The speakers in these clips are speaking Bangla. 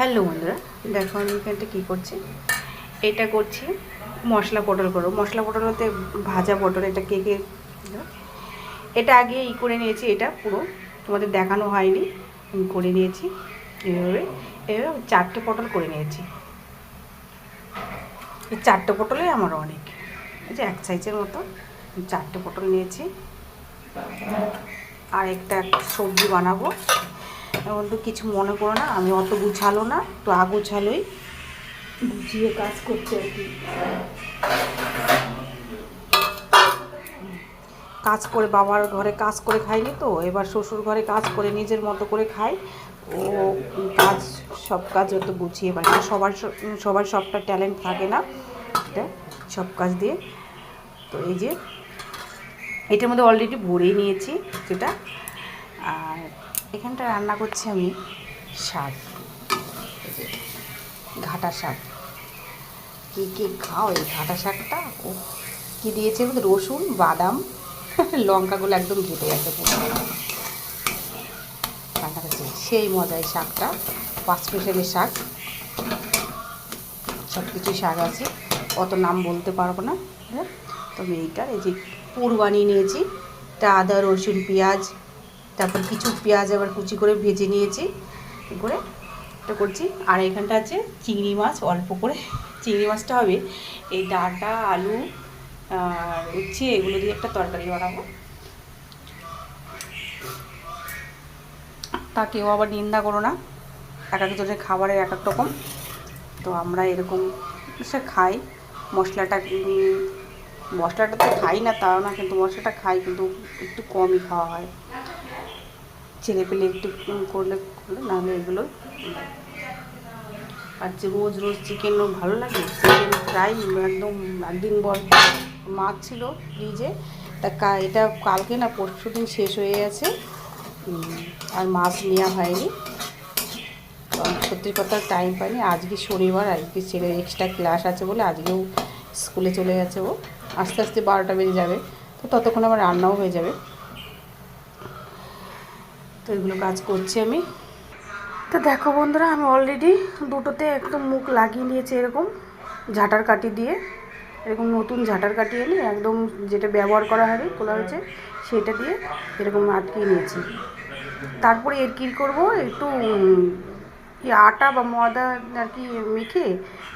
হ্যালো বন্ধুরা, দেখো আমি এখানটা কী করছি। এটা করছি মশলা পটল করো। মশলা পটল হতে ভাজা পটল, এটা কেকে এটা আগে করে নিয়েছি। এটা পুরো তোমাদের দেখানো হয়নি, আমি করে নিয়েছি এভাবে। এভাবে 4টে পটল করে নিয়েছি। এই 4টে পটলে আমার অনেক, এই যে এক সাইজের মতো 4টে পটল নিয়েছি। আর একটা সবজি বানাবো। এখন তো কিছু মনে করো না, আমি অত গুছালো না, তো আগুছালোই গুছিয়ে কাজ করতে আর কি। কাজ করে বাবার ঘরে কাজ করে খাইনি, তো এবার শ্বশুর ঘরে কাজ করে নিজের মতো করে খাই। ও কাজ সব কাজ অত গুছিয়ে পারে না, সবার সবটা ট্যালেন্ট থাকে না এটা সব কাজ দিয়ে। তো এই যে এটার মধ্যে অলরেডি ভরেই নিয়েছি যেটা। আর এখানটা রান্না করছি আমি শাক, ঘাটা শাক। কে খাও এই ঘাটা শাকটা? ও কী দিয়েছে, রসুন, বাদাম, লঙ্কাগুলো একদম ঘেটে গেছে পুরো রান্না করছে। সেই মজায় শাকটা, 5 স্পেশালের শাক, সব কিছুই শাক আছে, অত নাম বলতে পারবো না। তবে এইটার এই যে পুর বানিয়ে নিয়েছি, তা আদা, রসুন, পেঁয়াজ, তারপর কিছু পেঁয়াজ আবার কুচি করে ভেজে নিয়েছি করে এটা করছি। আর এখানটা আছে চিংড়ি মাছ, অল্প করে চিংড়ি মাছটা হবে এই ডাঁটা, আলু আর উচ্ছে এগুলো দিয়ে একটা তরকারি বানাবো। তা কেউ আবার নিন্দা করো না, এক একজনের খাবারের এক এক রকম। তো আমরা এরকম সে খাই। মশলাটা তো খাই না তাও না, কিন্তু মশলাটা খাই, কিন্তু একটু কমই খাওয়া হয়। ছেলে পেলে একটু করলে নাহলে এগুলো। আর যে রোজ রোজ চিকেন ভালো লাগে, চিকেন ফ্রাই একদম। একদিন মাছ ছিল ফ্রিজে, তা এটা কালকে না পরশু দিন শেষ হয়ে গেছে, আর মাছ নেওয়া হয়নি। সত্যি কথা টাইম পাইনি। আজকে শনিবার, আজকে ছেলের এক্সট্রা ক্লাস আছে বলে আজকেও স্কুলে চলে গেছে ও। আস্তে আস্তে 12টা বেজে যাবে, তো ততক্ষণ আমার রান্নাও হয়ে যাবে। তো এগুলো কাজ করছি আমি। তো দেখো বন্ধুরা, আমি অলরেডি দুটোতে একদম মুখ লাগিয়ে নিয়েছি এরকম ঝাঁটার কাঠি দিয়ে। এরকম নতুন ঝাঁটার কাঠি এনে একদম যেটা ব্যবহার করা হয়নি খোলা হয়েছে সেটা দিয়ে এরকম আটকিয়ে নিয়েছি। তারপরে এর কী করবো, একটু আটা বা ময়দা আর কি মেখে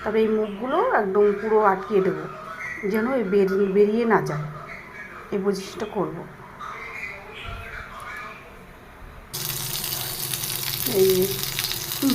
তবে এই মুখগুলো একদম পুরো আটকিয়ে দেবো, যেন বেরিয়ে না যায়। এই প্রসেসটা করবো। এই